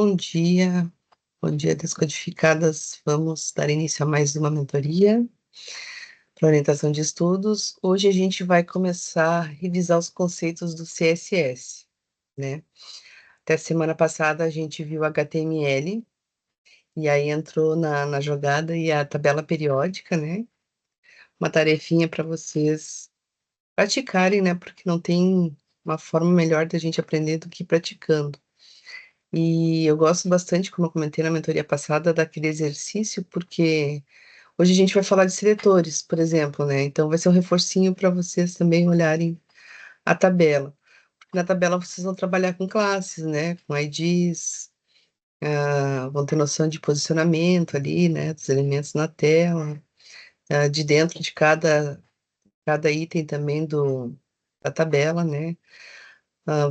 Bom dia, Descodificadas. Vamos dar início a mais uma mentoria para orientação de estudos. Hoje a gente vai começar a revisar os conceitos do CSS, né? Até semana passada a gente viu HTML, e aí entrou na jogada e a tabela periódica, né? Uma tarefinha para vocês praticarem, né? Porque não tem uma forma melhor da gente aprender do que praticando. E eu gosto bastante, como eu comentei na mentoria passada, daquele exercício, porque hoje a gente vai falar de seletores, por exemplo, né? Então vai ser um reforcinho para vocês também olharem a tabela. Na tabela vocês vão trabalhar com classes, né? Com IDs, vão ter noção de posicionamento ali, né? Dos elementos na tela, de dentro de cada item também da tabela, né?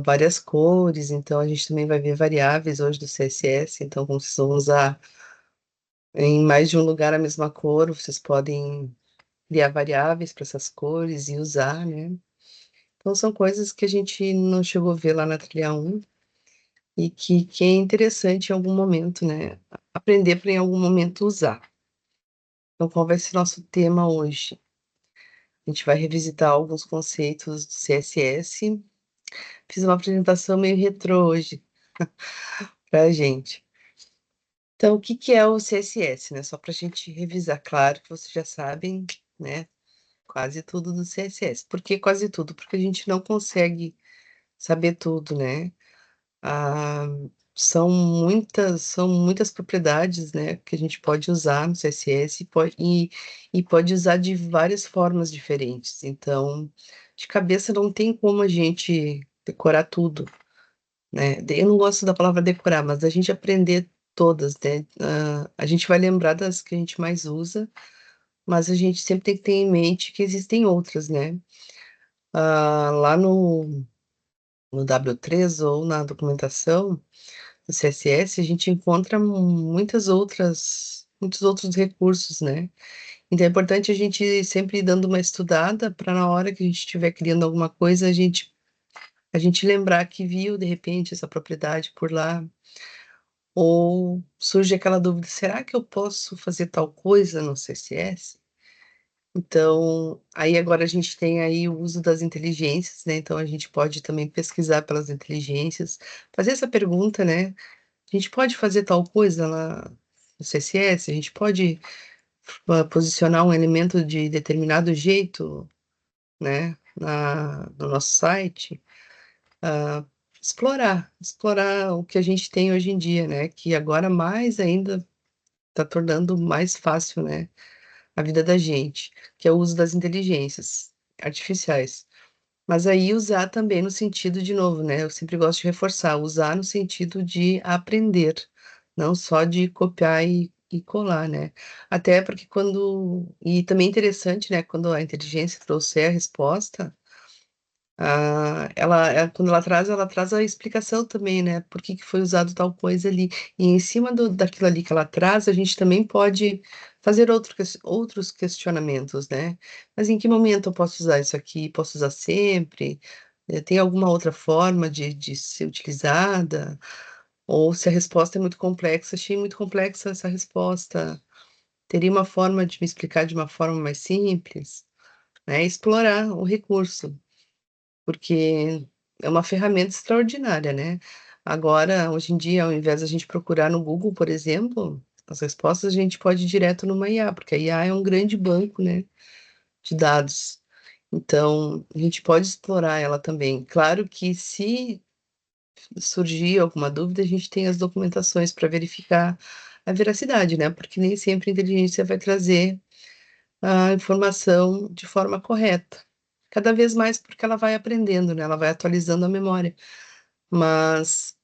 Várias cores, então a gente também vai ver variáveis hoje do CSS, então como vocês vão usar em mais de um lugar a mesma cor, vocês podem criar variáveis para essas cores e usar, né? Então são coisas que a gente não chegou a ver lá na trilha 1 e que é interessante em algum momento, né? Aprender para em algum momento usar. Então qual vai ser nosso tema hoje? A gente vai revisitar alguns conceitos do CSS. Fiz uma apresentação meio retrô hoje para a gente. Então, o que que é o CSS, né? Só para a gente revisar, claro que vocês já sabem, né? Quase tudo do CSS. Por que quase tudo? Porque a gente não consegue saber tudo, né? Ah, são muitas propriedades, né, que a gente pode usar no CSS e pode usar de várias formas diferentes. Então, de cabeça não tem como a gente decorar tudo, né? Eu não gosto da palavra decorar, mas a gente aprender todas, né? A gente vai lembrar das que a gente mais usa, mas a gente sempre tem que ter em mente que existem outras, né? Lá no W3 ou na documentação do CSS, a gente encontra muitos outros recursos, né? Então é importante a gente sempre ir dando uma estudada para na hora que a gente estiver criando alguma coisa, a gente lembrar que viu de repente essa propriedade por lá, ou surge aquela dúvida, será que eu posso fazer tal coisa no CSS? Então, aí agora a gente tem aí o uso das inteligências, né? Então a gente pode também pesquisar pelas inteligências, fazer essa pergunta, né? A gente pode fazer tal coisa lá no CSS? A gente pode posicionar um elemento de determinado jeito, né? No nosso site? Ah, explorar o que a gente tem hoje em dia, né? Que agora mais ainda está tornando mais fácil, né? A vida da gente, que é o uso das inteligências artificiais. Mas aí usar também no sentido, de novo, né? Eu sempre gosto de reforçar, usar no sentido de aprender, não só de copiar e colar, né? Até porque e também é interessante, né? Quando a inteligência trouxer a resposta, quando ela traz a explicação também, né? Por que que foi usado tal coisa ali. E em cima daquilo ali que ela traz, a gente também pode fazer outros questionamentos, né? Mas em que momento eu posso usar isso aqui? Posso usar sempre? Tem alguma outra forma de ser utilizada? Ou se a resposta é muito complexa, achei muito complexa essa resposta. Teria uma forma de me explicar de uma forma mais simples, né? Explorar o recurso porque é uma ferramenta extraordinária, né? Agora, hoje em dia, ao invés da gente procurar no Google, por exemplo, as respostas a gente pode ir direto numa IA, porque a IA é um grande banco, né, de dados. Então, a gente pode explorar ela também. Claro que se surgir alguma dúvida, a gente tem as documentações para verificar a veracidade, né? Porque nem sempre a inteligência vai trazer a informação de forma correta. Cada vez mais porque ela vai aprendendo, né? Ela vai atualizando a memória. Mas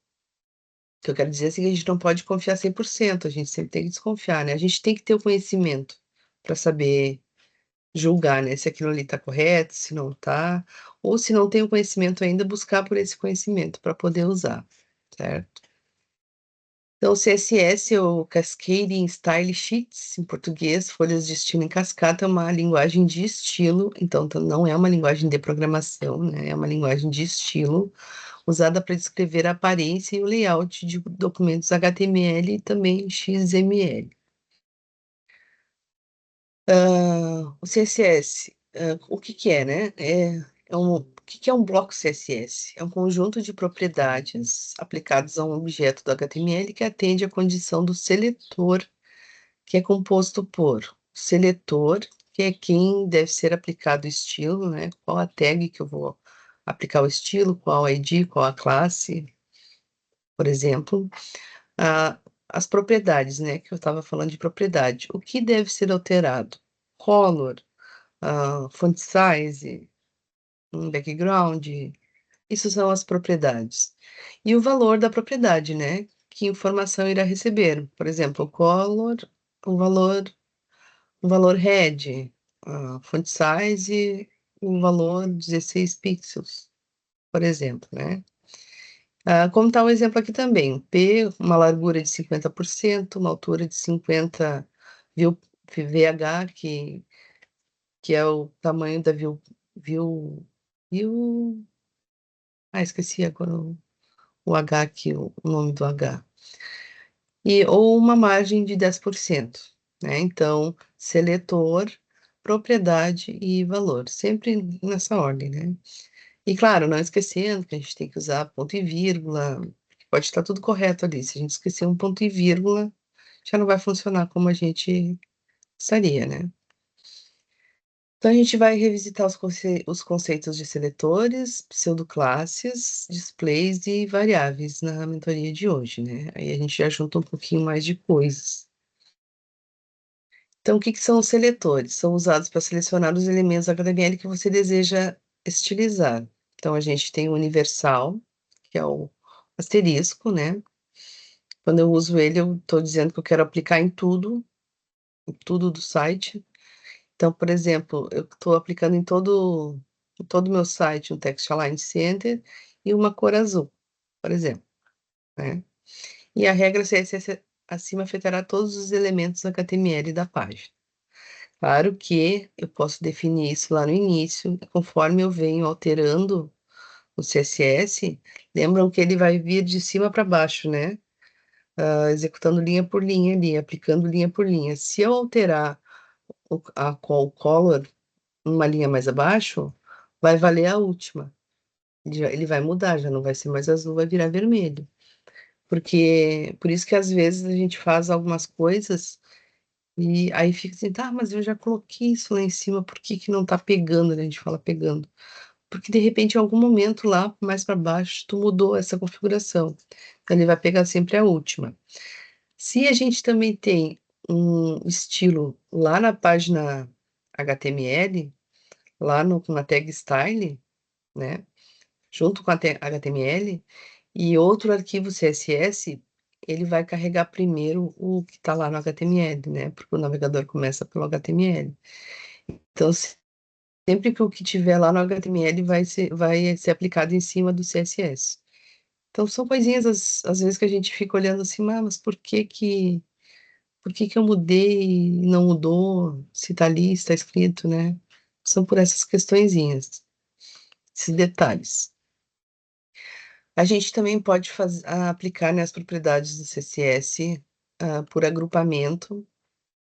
o que eu quero dizer é que a gente não pode confiar 100%, a gente sempre tem que desconfiar, né? A gente tem que ter o conhecimento para saber julgar, né? Se aquilo ali está correto, se não está, ou se não tem o conhecimento ainda, buscar por esse conhecimento para poder usar, certo? Então, o CSS, ou Cascading Style Sheets, em português, folhas de estilo em cascata, é uma linguagem de estilo, então não é uma linguagem de programação, né? É uma linguagem de estilo, usada para descrever a aparência e o layout de documentos HTML e também XML. O CSS, o que que é, né? O que que é um bloco CSS? É um conjunto de propriedades aplicadas a um objeto do HTML que atende à condição do seletor, que é composto por seletor, que é quem deve ser aplicado o estilo, né? Qual a tag que eu vou aplicar o estilo, qual a ID, qual a classe, por exemplo. Ah, as propriedades, né? Que eu estava falando de propriedade. O que deve ser alterado? Color, font size, background, isso são as propriedades. E o valor da propriedade, né? Que informação irá receber? Por exemplo, o color, o valor, o valor red, font size, o valor 16 pixels, por exemplo, né? Como está o exemplo aqui também, P, uma largura de 50%, uma altura de 50 VH, que é o tamanho da view, esqueci agora o H aqui, o nome do H. Ou uma margem de 10%, né? Então, seletor, propriedade e valor, sempre nessa ordem, né? E claro, não esquecendo que a gente tem que usar ponto e vírgula, pode estar tudo correto ali. Se a gente esquecer um ponto e vírgula, já não vai funcionar como a gente gostaria, né? Então, a gente vai revisitar os conceitos de seletores, pseudoclasses, displays e variáveis na mentoria de hoje, né? Aí a gente já junta um pouquinho mais de coisas. Então, o que que são os seletores? São usados para selecionar os elementos HTML que você deseja estilizar. Então, a gente tem o universal, que é o asterisco, né? Quando eu uso ele, eu estou dizendo que eu quero aplicar em tudo do site. Então, por exemplo, eu estou aplicando em todo o meu site um Text Align Center e uma cor azul, por exemplo, né? E a regra CSS acima afetará todos os elementos HTML da página. Claro que eu posso definir isso lá no início, conforme eu venho alterando o CSS, lembram que ele vai vir de cima para baixo, né? Executando linha por linha ali, aplicando linha por linha. Se eu alterar o color uma linha mais abaixo, vai valer a última. Ele vai mudar, já não vai ser mais azul, vai virar vermelho. Por isso que às vezes a gente faz algumas coisas e aí fica assim, tá, mas eu já coloquei isso lá em cima, por que que não tá pegando, né? A gente fala pegando. Porque de repente, em algum momento lá, mais para baixo, tu mudou essa configuração. Então, ele vai pegar sempre a última. Se a gente também tem um estilo lá na página HTML, lá na tag style, né? Junto com a HTML, e outro arquivo CSS, ele vai carregar primeiro o que está lá no HTML, né? Porque o navegador começa pelo HTML. Então, sempre que o que tiver lá no HTML vai ser aplicado em cima do CSS. Então, são coisinhas, às vezes, que a gente fica olhando assim, mas por que que eu mudei e não mudou? Se tá ali, está escrito, né? São por essas questõezinhas, esses detalhes. A gente também pode aplicar, né, as propriedades do CSS por agrupamento.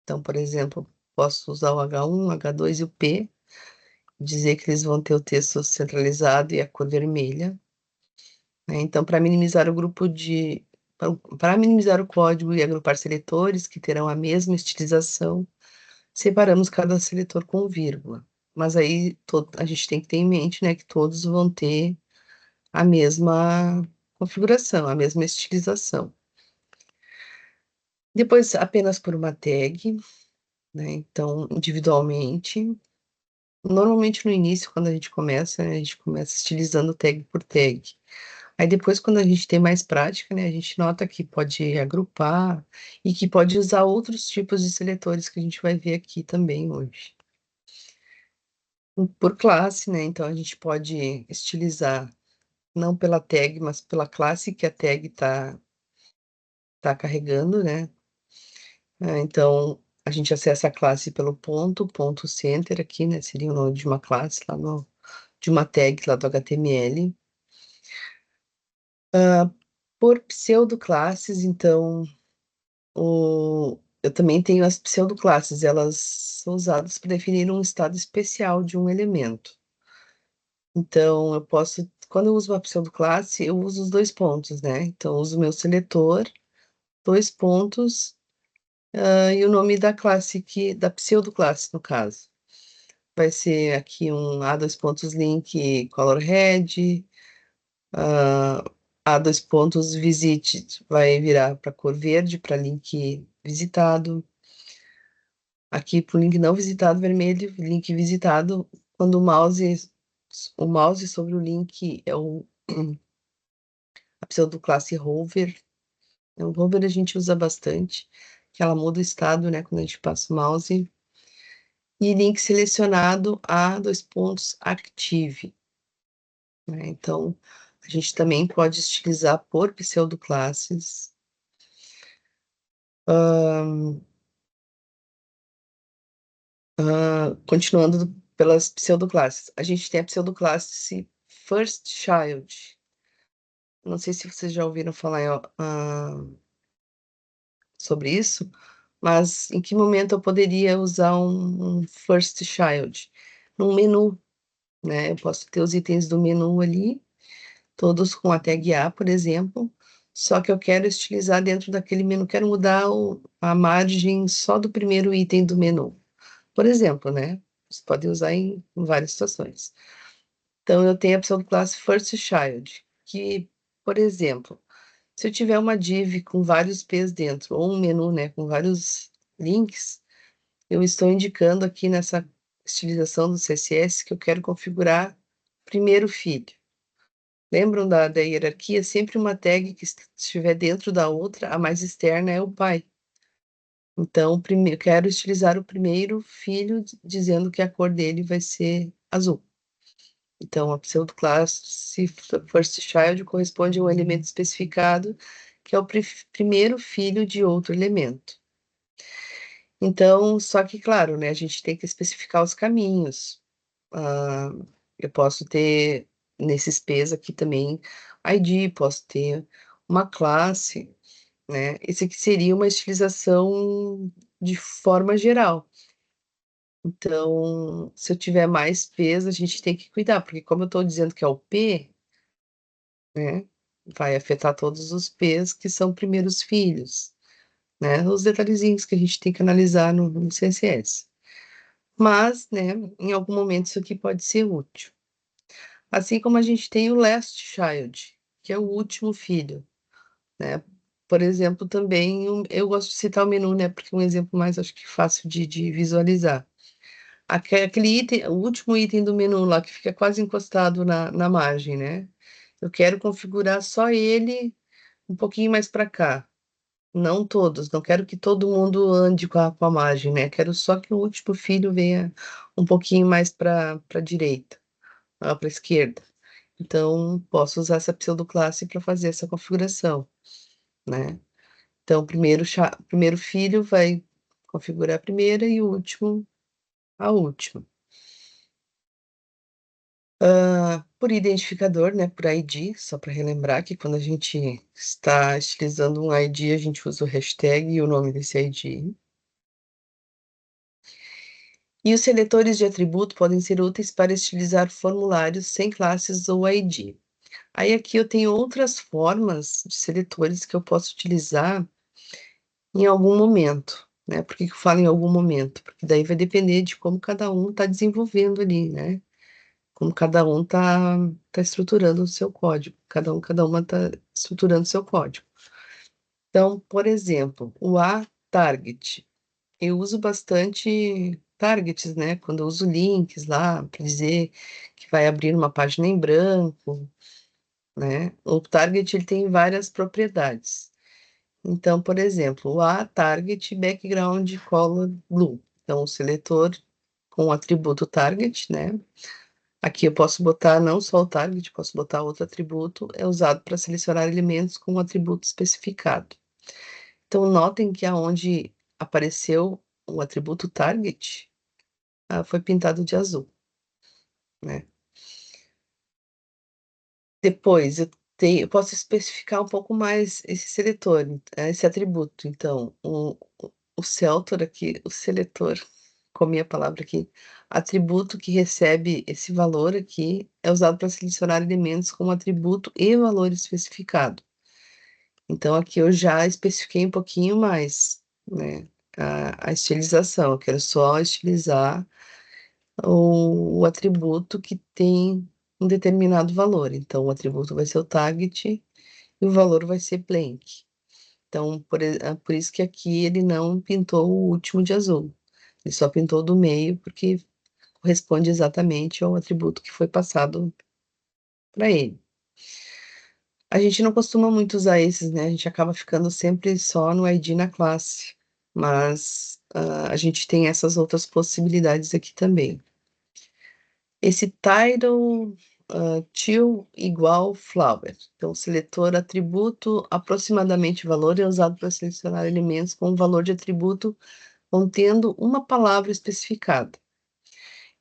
Então, por exemplo, posso usar o H1, H2 e o P, dizer que eles vão ter o texto centralizado e a cor vermelha, né? Então, para minimizar o código e agrupar seletores que terão a mesma estilização, separamos cada seletor com vírgula. Mas aí a gente tem que ter em mente, né, que todos vão ter a mesma configuração, a mesma estilização. Depois, apenas por uma tag, né? Então, individualmente. Normalmente no início, quando a gente começa, né, a gente começa estilizando tag por tag. Aí depois, quando a gente tem mais prática, né, a gente nota que pode agrupar e que pode usar outros tipos de seletores que a gente vai ver aqui também hoje. Por classe, né? Então a gente pode estilizar não pela tag, mas pela classe que a tag tá carregando, né? Então a gente acessa a classe pelo ponto center aqui, né? Seria o nome de uma classe lá de uma tag lá do HTML. Por pseudoclasses, então, eu também tenho as pseudoclasses, elas são usadas para definir um estado especial de um elemento. Então, eu posso, quando eu uso uma pseudoclasse, eu uso os dois pontos, né? Então, eu uso o meu seletor, dois pontos, e o nome da classe da pseudoclasse, no caso. Vai ser aqui um A dois pontos link color red, ah, A dois pontos visit vai virar para cor verde, para link visitado. Aqui para o link não visitado, vermelho, link visitado, quando o mouse sobre o link é a pseudoclasse hover. O hover a gente usa bastante, que ela muda o estado, né, quando a gente passa o mouse. E link selecionado a dois pontos active, né? Então, a gente também pode utilizar por pseudoclasses. Continuando pelas pseudoclasses. A gente tem a pseudoclasse First Child. Não sei se vocês já ouviram falar sobre isso, mas em que momento eu poderia usar um First Child? Num menu, né? Eu posso ter os itens do menu ali, todos com a tag A, por exemplo, só que eu quero estilizar dentro daquele menu, quero mudar a margem só do primeiro item do menu. Por exemplo, né? Você pode usar em várias situações. Então, eu tenho a opção do classe First Child, que, por exemplo, se eu tiver uma div com vários P's dentro, ou um menu, né, com vários links, eu estou indicando aqui nessa estilização do CSS que eu quero configurar primeiro filho. Lembram da hierarquia? Sempre uma tag que estiver dentro da outra, a mais externa é o pai. Então, eu quero estilizar o primeiro filho dizendo que a cor dele vai ser azul. Então, a pseudoclasse First Child corresponde a um elemento especificado, que é o primeiro filho de outro elemento. Então, só que, claro, né, a gente tem que especificar os caminhos. Ah, eu posso ter, nesses P's aqui também, ID, posso ter uma classe, né? Esse aqui seria uma estilização de forma geral. Então, se eu tiver mais P's, a gente tem que cuidar, porque como eu estou dizendo que é o P, né, vai afetar todos os P's que são primeiros filhos, né? Os detalhezinhos que a gente tem que analisar no CSS. Mas, né, em algum momento isso aqui pode ser útil. Assim como a gente tem o last child, que é o último filho, né? Por exemplo, também eu gosto de citar o menu, né? Porque é um exemplo mais, acho que fácil de visualizar. Aquele item, o último item do menu lá, que fica quase encostado na margem, né? Eu quero configurar só ele um pouquinho mais para cá. Não todos, não quero que todo mundo ande com a margem, né? Quero só que o último filho venha um pouquinho mais para a direita, para a esquerda. Então, posso usar essa pseudoclasse para fazer essa configuração, né? Então, primeiro filho vai configurar a primeira e o último a última. Por identificador, né? Por ID, só para relembrar que quando a gente está utilizando um ID, a gente usa o hashtag e o nome desse ID. E os seletores de atributo podem ser úteis para estilizar formulários sem classes ou ID. Aí aqui eu tenho outras formas de seletores que eu posso utilizar em algum momento, né? Por que que eu falo em algum momento? Porque daí vai depender de como cada um está desenvolvendo ali, né? Como cada um tá estruturando o seu código. Cada uma está estruturando o seu código. Então, por exemplo, o A-target. Eu uso bastante targets, né? Quando eu uso links lá para dizer que vai abrir uma página em branco, né? O target ele tem várias propriedades. Então, por exemplo, o A-target background color blue. Então, o seletor com o atributo target, né? Aqui eu posso botar não só o target, posso botar outro atributo, é usado para selecionar elementos com um atributo especificado. Então, notem que aonde apareceu o atributo target, foi pintado de azul, né? Depois, eu eu posso especificar um pouco mais esse seletor, esse atributo. Então, o seletor aqui, o seletor, comi a palavra aqui, atributo que recebe esse valor aqui é usado para selecionar elementos como atributo e valor especificado. Então, aqui eu já especifiquei um pouquinho mais, né, a estilização. Eu quero só estilizar o atributo que tem um determinado valor. Então, o atributo vai ser o target e o valor vai ser blank. Então, por isso que aqui ele não pintou o último de azul. Ele só pintou do meio, porque corresponde exatamente ao atributo que foi passado para ele. A gente não costuma muito usar esses, né? A gente acaba ficando sempre só no ID na classe. Mas a gente tem essas outras possibilidades aqui também. Esse title till igual flower. Então, seletor atributo aproximadamente valor é usado para selecionar elementos com valor de atributo contendo uma palavra especificada.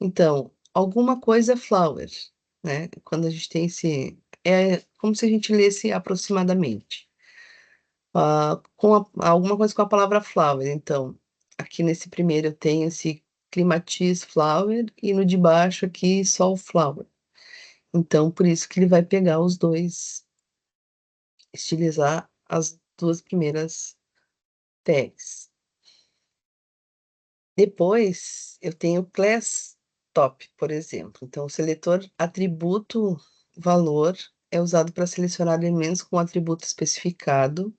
Então, alguma coisa é flower, né? Quando a gente tem esse. É como se a gente lesse aproximadamente. Alguma coisa com a palavra flower. Então, aqui nesse primeiro eu tenho esse climatiz flower e no de baixo aqui só o flower. Então, por isso que ele vai pegar os dois, estilizar as duas primeiras tags. Depois, eu tenho class top, por exemplo. Então, o seletor atributo valor é usado para selecionar elementos com atributo especificado,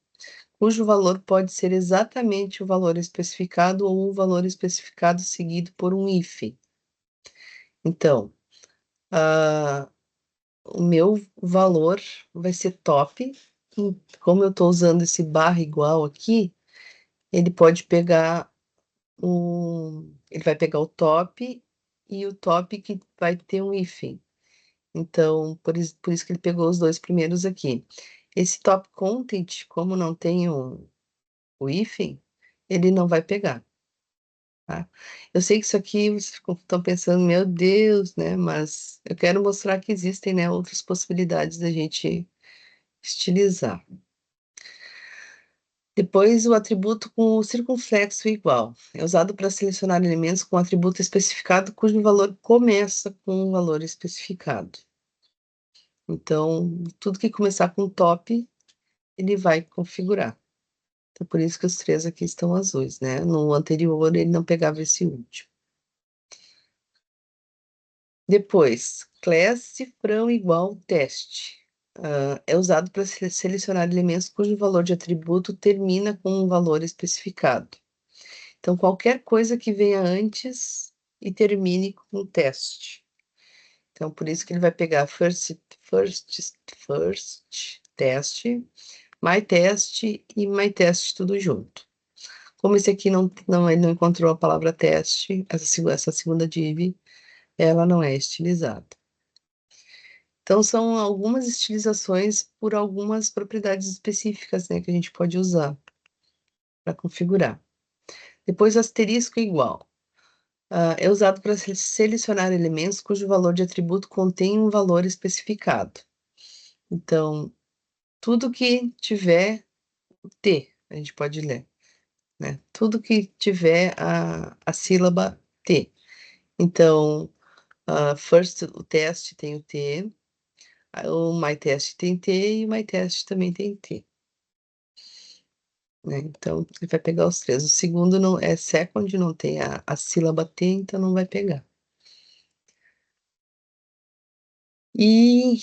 cujo valor pode ser exatamente o valor especificado ou o valor especificado seguido por um hífen. Então, o meu valor vai ser top. Como eu estou usando esse barra igual aqui, ele pode pegar ele vai pegar o top e o top que vai ter um hífen. Então, por isso que ele pegou os dois primeiros aqui. Esse top content, como não tem o hífen, ele não vai pegar, tá? Eu sei que isso aqui vocês estão pensando, meu Deus, né? Mas eu quero mostrar que existem, né, outras possibilidades da gente estilizar. Depois, o atributo com o circunflexo igual. É usado para selecionar elementos com atributo especificado cujo valor começa com um valor especificado. Então, tudo que começar com top, ele vai configurar. Então, por isso que os três aqui estão azuis, né? No anterior, ele não pegava esse último. Depois, class cifrão igual teste. É usado para selecionar elementos cujo valor de atributo termina com um valor especificado. Então, qualquer coisa que venha antes e termine com teste. Então, por isso que ele vai pegar first test, my test e my test tudo junto. Como esse aqui ele não encontrou a palavra teste, essa segunda div, ela não é estilizada. Então, são algumas estilizações por algumas propriedades específicas, né, que a gente pode usar para configurar. Depois, asterisco igual. É usado para selecionar elementos cujo valor de atributo contém um valor especificado. Então, tudo que tiver T, a gente pode ler, né? Tudo que tiver a sílaba T. Então, first, o teste tem o T, o my test tem T e o my test também tem T. Né? Então, ele vai pegar os três. O segundo não é second, não tem a sílaba T, então não vai pegar. E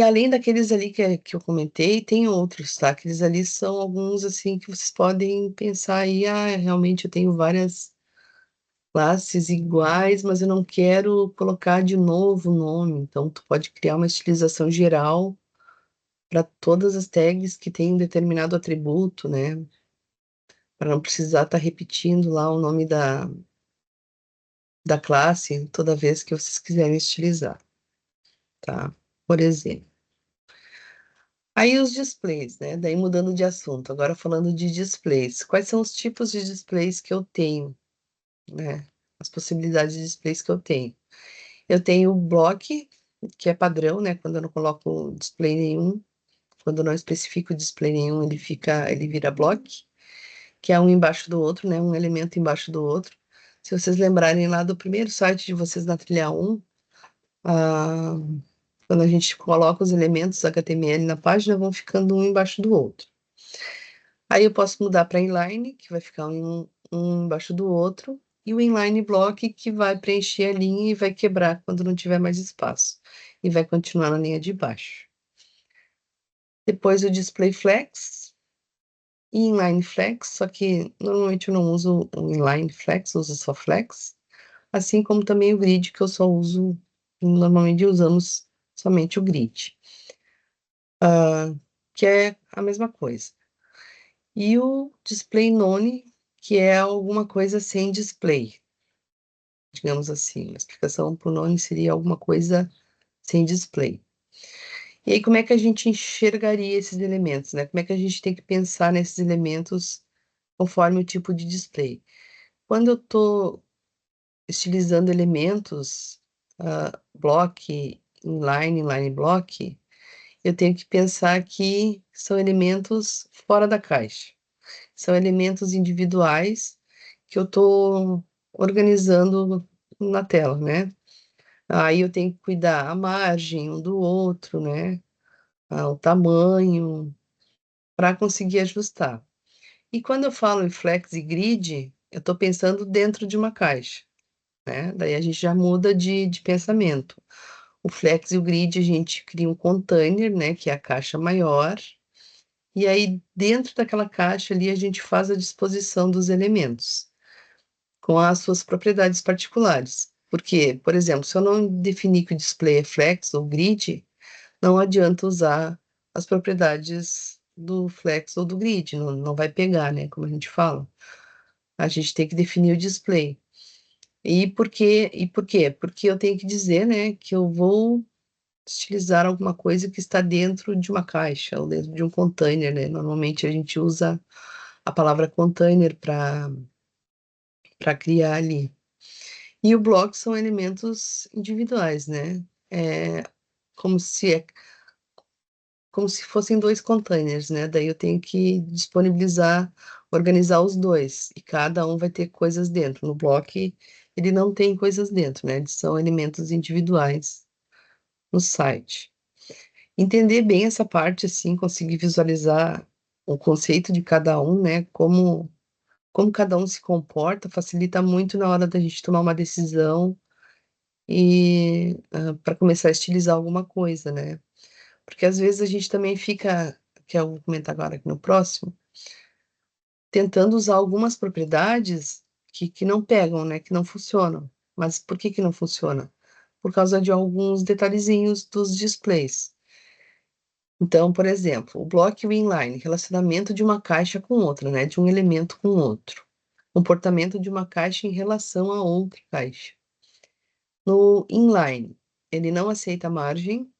além daqueles ali que eu comentei, tem outros, tá? Aqueles ali são alguns, assim, que vocês podem pensar aí, realmente eu tenho várias classes iguais, mas eu não quero colocar de novo o nome. Então, tu pode criar uma estilização geral para todas as tags que têm um determinado atributo, né? Para não precisar estar repetindo lá o nome da classe toda vez que vocês quiserem estilizar, tá? Por exemplo. Aí os displays, né? Daí mudando de assunto, agora falando de displays. Quais são os tipos de displays que eu tenho, né? As possibilidades de displays que eu tenho. Eu tenho o block, que é padrão, né? Quando eu não coloco display nenhum, quando eu não especifico display nenhum, ele vira block, que é um embaixo do outro, né? Um elemento embaixo do outro. Se vocês lembrarem lá do primeiro site de vocês na trilha 1, ah, quando a gente coloca os elementos HTML na página, vão ficando um embaixo do outro. Aí eu posso mudar para inline, que vai ficar um embaixo do outro, e o inline block, que vai preencher a linha e vai quebrar quando não tiver mais espaço, e vai continuar na linha de baixo. Depois o display flex e inline flex, só que normalmente eu não uso o inline flex, eu uso só flex, assim como também o grid, que eu só uso, normalmente usamos somente o grid, que é a mesma coisa. E o display none, que é alguma coisa sem display, digamos assim. Uma explicação para o none seria alguma coisa sem display. E aí, como é que a gente enxergaria esses elementos, né? Como é que a gente tem que pensar nesses elementos conforme o tipo de display? Quando eu estou estilizando elementos, block, inline block, eu tenho que pensar que são elementos fora da caixa. São elementos individuais que eu estou organizando na tela, né? Aí eu tenho que cuidar a margem um do outro, né? O tamanho, para conseguir ajustar. E quando eu falo em flex e grid, eu estou pensando dentro de uma caixa, né? Daí a gente já muda de pensamento. O flex e o grid, a gente cria um container, né? Que é a caixa maior. E aí, dentro daquela caixa ali, a gente faz a disposição dos elementos, com as suas propriedades particulares. Porque, por exemplo, se eu não definir que o display é flex ou grid, não adianta usar as propriedades do flex ou do grid, não vai pegar, né? Como a gente fala. A gente tem que definir o display. E por quê? E por quê? Porque eu tenho que dizer, né, que eu vou estilizar alguma coisa que está dentro de uma caixa ou dentro de um container, né? Normalmente a gente usa a palavra container para criar ali. E o bloco são elementos individuais, né? É como se é como se fossem dois containers, né? Daí eu tenho que disponibilizar, organizar os dois, e cada um vai ter coisas dentro. No bloco, ele não tem coisas dentro, né? Eles são elementos individuais no site. Entender bem essa parte, assim, conseguir visualizar o conceito de cada um, né? Como cada um se comporta, facilita muito na hora da gente tomar uma decisão e para começar a estilizar alguma coisa, né? Porque às vezes a gente também fica, que eu vou comentar agora aqui no próximo, tentando usar algumas propriedades que não pegam, né? Que não funcionam. Mas por que não funciona? Por causa de alguns detalhezinhos dos displays. Então, por exemplo, o block e o inline, relacionamento de uma caixa com outra, né? De um elemento com outro. Comportamento de uma caixa em relação a outra caixa. No inline, ele não aceita margem,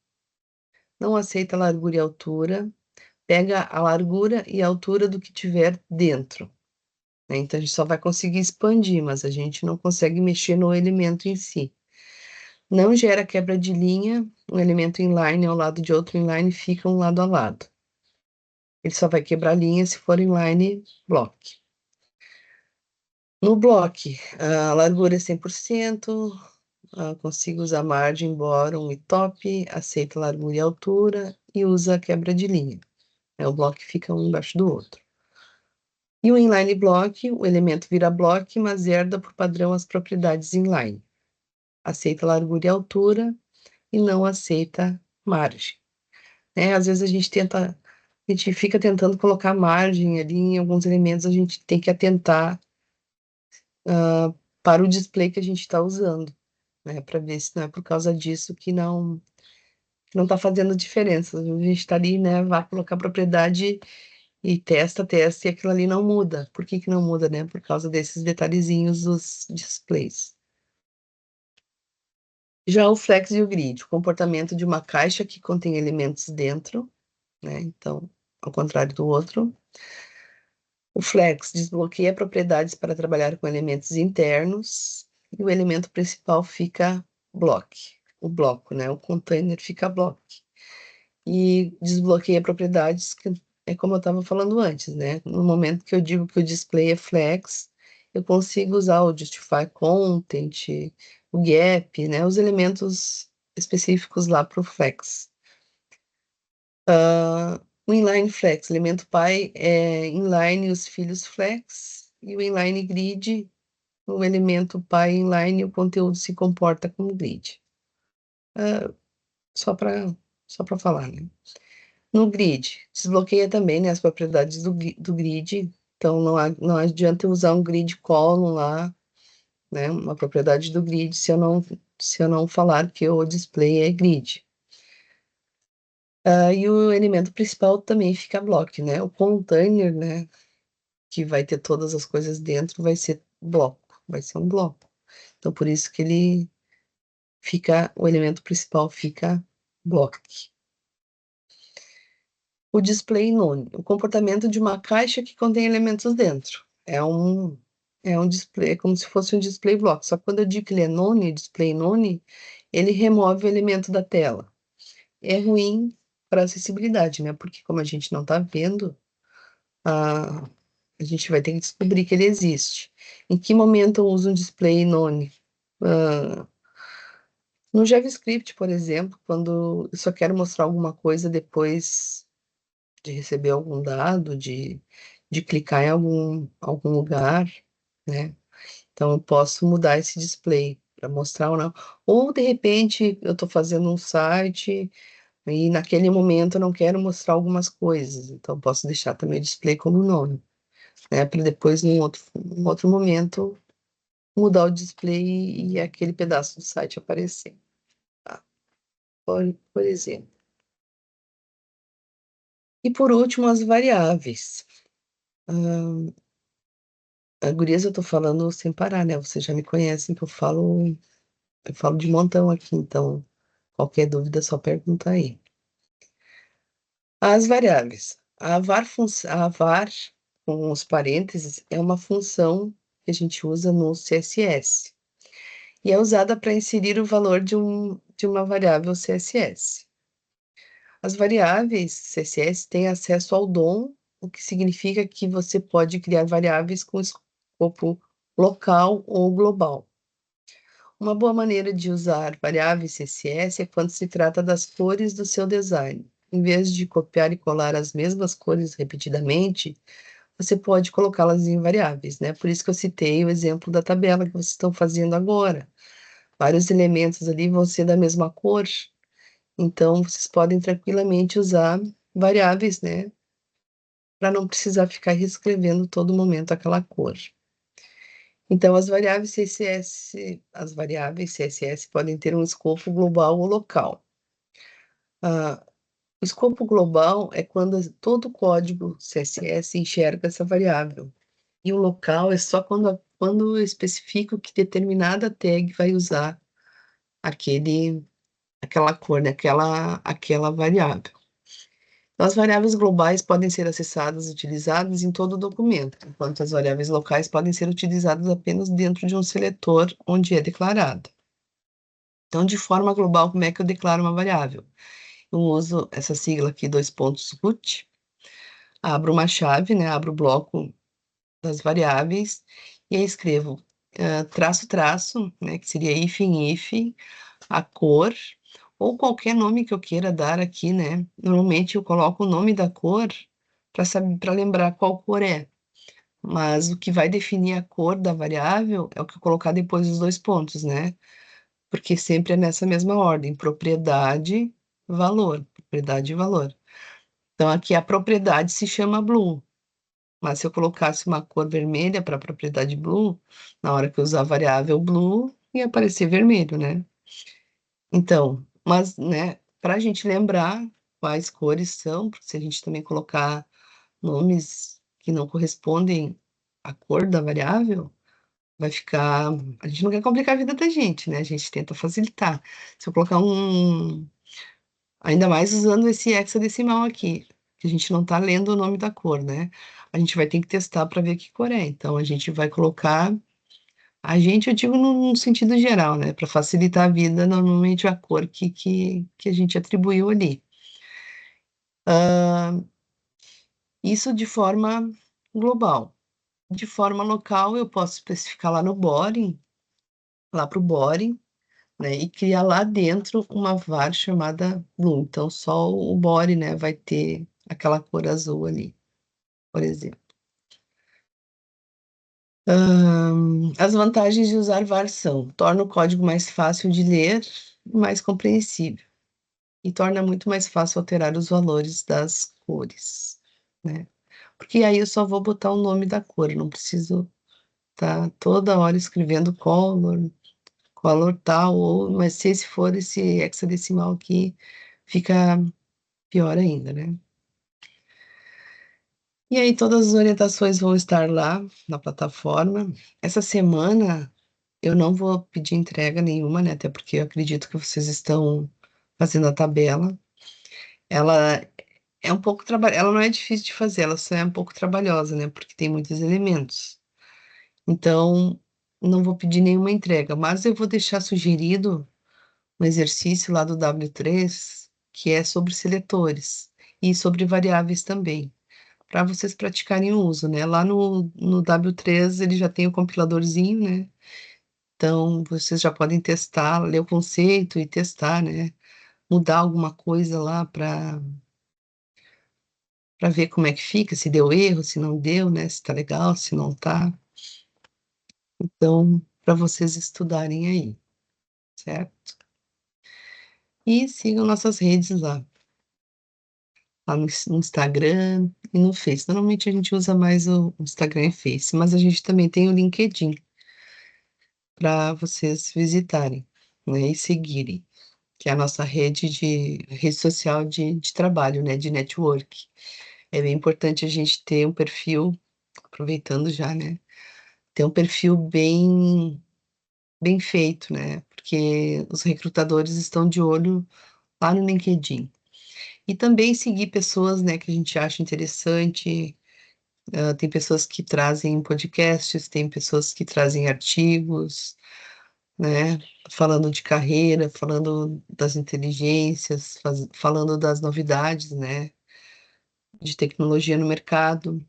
não aceita largura e altura, pega a largura e a altura do que tiver dentro, né? Então a gente só vai conseguir expandir, mas a gente não consegue mexer no elemento em si. Não gera quebra de linha, um elemento inline ao lado de outro inline fica um lado a lado. Ele só vai quebrar linha se for inline block. No block, a largura é 100%, consigo usar margem, bottom e top, aceita largura e altura e usa quebra de linha. O bloco fica um embaixo do outro. E o inline block, o elemento vira block, mas herda por padrão as propriedades inline. Aceita largura e altura e não aceita margem. Às vezes a gente fica tentando colocar margem ali em alguns elementos, a gente tem que atentar para o display que a gente está usando, né? Para ver se não é por causa disso que não está fazendo diferença. A gente está ali, né? Vai colocar propriedade e testa, e aquilo ali não muda. Por que não muda, né? Por causa desses detalhezinhos dos displays. Já o flex e o grid, o comportamento de uma caixa que contém elementos dentro, né? Então, ao contrário do outro. O flex desbloqueia propriedades para trabalhar com elementos internos e o elemento principal fica block. o bloco, né? O container fica block. E desbloqueia propriedades que é como eu estava falando antes, né? No momento que eu digo que o display é flex, eu consigo usar o justify content, o gap, né? Os elementos específicos lá para o flex. O inline flex, elemento pai é inline os filhos flex, e o inline grid, o elemento pai inline, o conteúdo se comporta como grid. Só para falar, né? No grid, desbloqueia também, né, as propriedades do grid. Então, não adianta eu usar um grid column lá, né, uma propriedade do grid, se eu não falar que o display é grid. E o elemento principal também fica block, né? O container, né, que vai ter todas as coisas dentro, vai ser bloco, vai ser um bloco. Então, por isso que ele fica, o elemento principal fica block. O display none, o comportamento de uma caixa que contém elementos dentro. É um display, é como se fosse um display block. Só que quando eu digo que ele é none, display none, ele remove o elemento da tela. É ruim para acessibilidade, né? Porque como a gente não está vendo, a, a gente vai ter que descobrir que ele existe. Em que momento eu uso um display none? Ah, no JavaScript, por exemplo, quando eu só quero mostrar alguma coisa depois de receber algum dado, de clicar em algum lugar, né? Então, eu posso mudar esse display para mostrar ou não. Ou, de repente, eu estou fazendo um site e naquele momento eu não quero mostrar algumas coisas. Então, eu posso deixar também o display como nome, né? Para depois, num outro momento, mudar o display e aquele pedaço do site aparecer. Tá? Por exemplo. E, por último, as variáveis. Gurias, eu tô falando sem parar, né? Vocês já me conhecem que eu falo de montão aqui, então qualquer dúvida é só pergunta aí. As variáveis. A var com os parênteses é uma função que a gente usa no CSS e é usada para inserir o valor de uma variável CSS. As variáveis CSS têm acesso ao DOM, o que significa que você pode criar variáveis com escopo local ou global. Uma boa maneira de usar variáveis CSS é quando se trata das cores do seu design. Em vez de copiar e colar as mesmas cores repetidamente, você pode colocá-las em variáveis, né? Por isso que eu citei o exemplo da tabela que vocês estão fazendo agora. Vários elementos ali vão ser da mesma cor, então vocês podem tranquilamente usar variáveis, né? Para não precisar ficar reescrevendo todo momento aquela cor. Então, as variáveis CSS podem ter um escopo global ou local. O escopo global é quando todo o código CSS enxerga essa variável. E o local é só quando eu especifico que determinada tag vai usar aquela cor, né? Aquela variável. Então, as variáveis globais podem ser acessadas e utilizadas em todo o documento, enquanto as variáveis locais podem ser utilizadas apenas dentro de um seletor onde é declarada. Então, de forma global, como é que eu declaro uma variável? Eu uso essa sigla aqui, dois pontos root, abro uma chave, né? Abro o bloco das variáveis e aí escrevo traço, traço, né? Que seria if, a cor, ou qualquer nome que eu queira dar aqui, né? Normalmente eu coloco o nome da cor para lembrar qual cor é. Mas o que vai definir a cor da variável é o que eu colocar depois dos dois pontos, né? Porque sempre é nessa mesma ordem, propriedade, valor, propriedade e valor. Então, aqui a propriedade se chama blue, mas se eu colocasse uma cor vermelha para a propriedade blue, na hora que eu usar a variável blue, ia aparecer vermelho, né? Então, mas, né, para a gente lembrar quais cores são, porque se a gente também colocar nomes que não correspondem à cor da variável, vai ficar. A gente não quer complicar a vida da gente, né? A gente tenta facilitar. Se eu colocar ainda mais usando esse hexadecimal aqui, que a gente não está lendo o nome da cor, né? A gente vai ter que testar para ver que cor é. Então, a gente vai colocar A gente, eu digo no sentido geral, né, para facilitar a vida, normalmente a cor que a gente atribuiu ali. Hã, isso de forma global. De forma local, eu posso especificar lá no Body, lá para o Body, né, e criar lá dentro uma var chamada Blue, então só o Body, né, vai ter aquela cor azul ali, por exemplo. As vantagens de usar var são: torna o código mais fácil de ler e mais compreensível, e torna muito mais fácil alterar os valores das cores, né. Porque aí eu só vou botar o nome da cor, eu não preciso estar toda hora escrevendo color tal, ou mas se esse for esse hexadecimal aqui, fica pior ainda, né. E aí todas as orientações vão estar lá na plataforma. Essa semana eu não vou pedir entrega nenhuma, né, até porque eu acredito que vocês estão fazendo a tabela. Ela é um pouco ela não é difícil de fazer, ela só é um pouco trabalhosa, né, porque tem muitos elementos. Então, não vou pedir nenhuma entrega, mas eu vou deixar sugerido um exercício lá do W3, que é sobre seletores e sobre variáveis também, para vocês praticarem o uso, né. Lá no W3 ele já tem o compiladorzinho, né, então vocês já podem testar, ler o conceito e testar, né, mudar alguma coisa lá para ver como é que fica, se deu erro, se não deu, né, se tá legal, se não tá. Então, para vocês estudarem aí, certo? E sigam nossas redes lá no Instagram e no Face. Normalmente a gente usa mais o Instagram e Face, mas a gente também tem o LinkedIn para vocês visitarem, né, e seguirem, que é a nossa rede social de trabalho, né, de network. É bem importante a gente ter um perfil, aproveitando já, né, ter um perfil bem feito, né, porque os recrutadores estão de olho lá no LinkedIn. E também seguir pessoas, né, que a gente acha interessante. Tem pessoas que trazem podcasts, tem pessoas que trazem artigos, né, falando de carreira, falando das inteligências, falando das novidades, né, de tecnologia no mercado.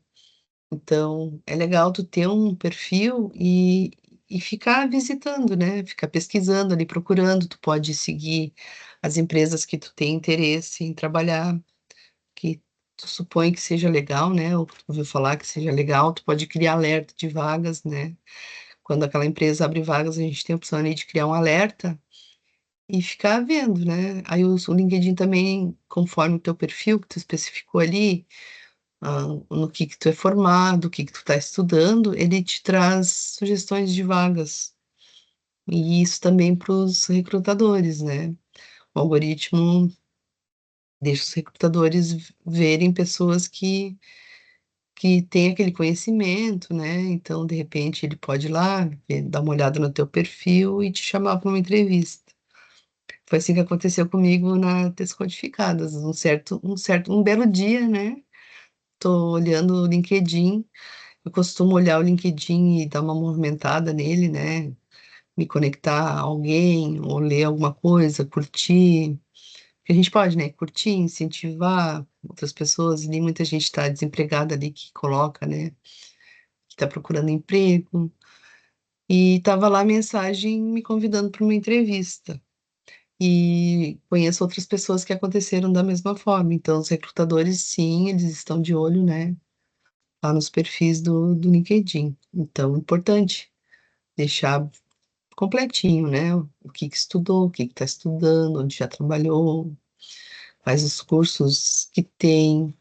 Então, é legal tu ter um perfil e ficar visitando, né, ficar pesquisando ali, procurando. Tu pode seguir as empresas que tu tem interesse em trabalhar, que tu supõe que seja legal, né, ou que tu ouviu falar que seja legal. Tu pode criar alerta de vagas, né. Quando aquela empresa abre vagas, a gente tem a opção ali de criar um alerta e ficar vendo, né. Aí o LinkedIn também, conforme o teu perfil que tu especificou ali, no que tu é formado, o que que tu está estudando, ele te traz sugestões de vagas. E isso também para os recrutadores, né. O algoritmo deixa os recrutadores verem pessoas que têm aquele conhecimento, né, então de repente ele pode ir lá, dar uma olhada no teu perfil e te chamar para uma entrevista. Foi assim que aconteceu comigo na Descodificadas, um belo dia, né, tô olhando o LinkedIn. Eu costumo olhar o LinkedIn e dar uma movimentada nele, né, me conectar a alguém ou ler alguma coisa, curtir, que a gente pode, né, curtir, incentivar outras pessoas, e muita gente está desempregada ali que coloca, né, que está procurando emprego, e estava lá a mensagem me convidando para uma entrevista. E conheço outras pessoas que aconteceram da mesma forma, então os recrutadores sim, eles estão de olho, né, lá nos perfis do LinkedIn. Então, importante deixar completinho, né, o que que estudou, o que que está estudando, onde já trabalhou, quais os cursos que tem,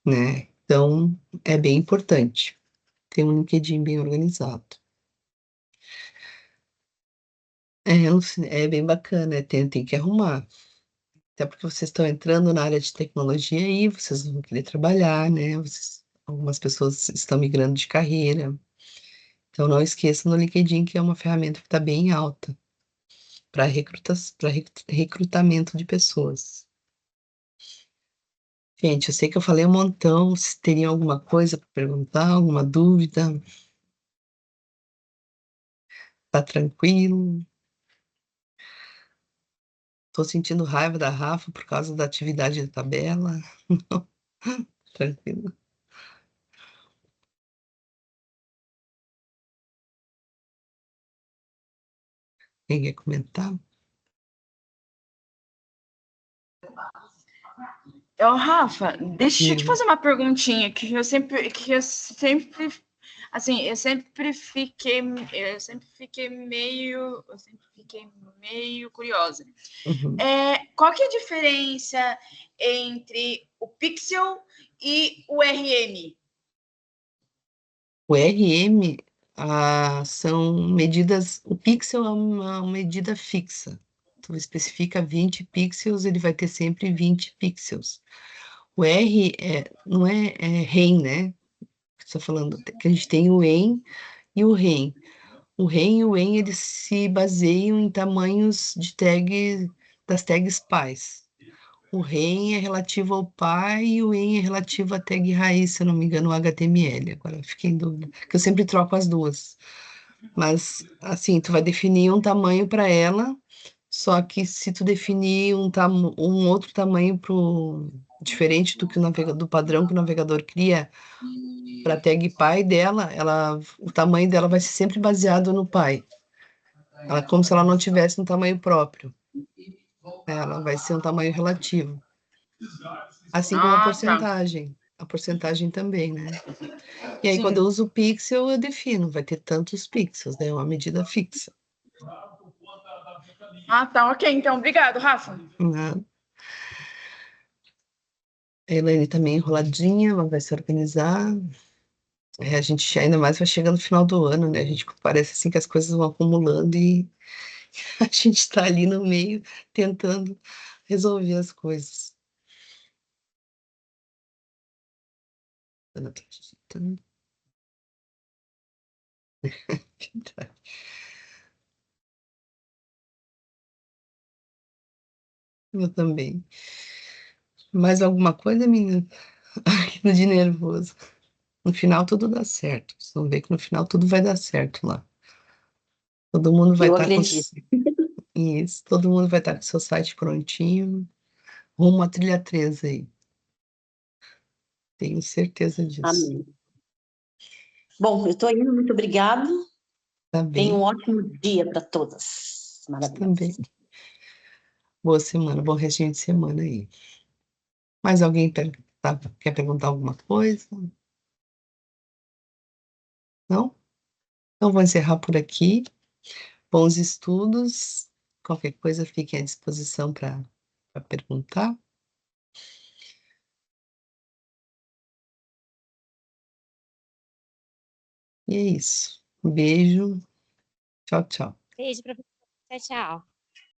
né. Então, é bem importante ter um LinkedIn bem organizado. É bem bacana, tem que arrumar, até porque vocês estão entrando na área de tecnologia aí, vocês vão querer trabalhar, né, algumas pessoas estão migrando de carreira, então não esqueça no LinkedIn que é uma ferramenta que está bem alta para recrutamento de pessoas. Gente, eu sei que eu falei um montão, se teriam alguma coisa para perguntar, alguma dúvida? Tá tranquilo? Tô sentindo raiva da Rafa por causa da atividade da tabela. Tranquilo. Quem quer comentar? Ô, Rafa, deixa eu te Diga. fazer uma perguntinha assim, eu sempre fiquei meio curiosa. Uhum. Qual que é a diferença entre o pixel e o RM? O RM, são medidas. O pixel é uma medida fixa. Tu especifica 20 pixels, ele vai ter sempre 20 pixels. O R não é REM, né? Você está falando que a gente tem o EM e o REM. O REM e o EM, eles se baseiam em tamanhos de tag, das tags pais. O REM é relativo ao pai e o EM é relativo à tag raiz, se eu não me engano, o HTML. Agora eu fiquei em dúvida, porque eu sempre troco as duas. Mas, assim, tu vai definir um tamanho para ela, só que se tu definir um outro tamanho diferente do que do padrão que o navegador cria para a tag pai dela, o tamanho dela vai ser sempre baseado no pai. Ela, como se ela não tivesse um tamanho próprio. Ela vai ser um tamanho relativo. Assim como a Ah, tá. porcentagem. A porcentagem também, né? E aí, quando eu Sim. uso o pixel, eu defino, vai ter tantos pixels, né? É uma medida fixa. Ah, tá, ok. Então, obrigado, Rafa. Né? A Elaine também enroladinha, mas vai se organizar. A gente ainda mais vai chegando no final do ano, né? A gente parece assim que as coisas vão acumulando e a gente está ali no meio tentando resolver as coisas. Ana tá digitando. Eu também. Mais alguma coisa, menina? Ai, de nervoso. No final tudo dá certo. Vocês vão ver que no final tudo vai dar certo lá. Todo mundo vai Eu estar com acredito. isso, todo mundo vai estar com seu site prontinho, rumo à trilha 3 aí. Tenho certeza disso. Amém. Bom, eu estou indo, muito obrigado. Tá Tenha um bem? ótimo dia para todas. Também. Maravilhoso. Boa semana, bom restinho de semana aí. Mais alguém quer perguntar alguma coisa? Não? Então vou encerrar por aqui. Bons estudos. Qualquer coisa fique à disposição para perguntar. E é isso. Um beijo. Tchau, tchau. Beijo, professor. Tchau, tchau.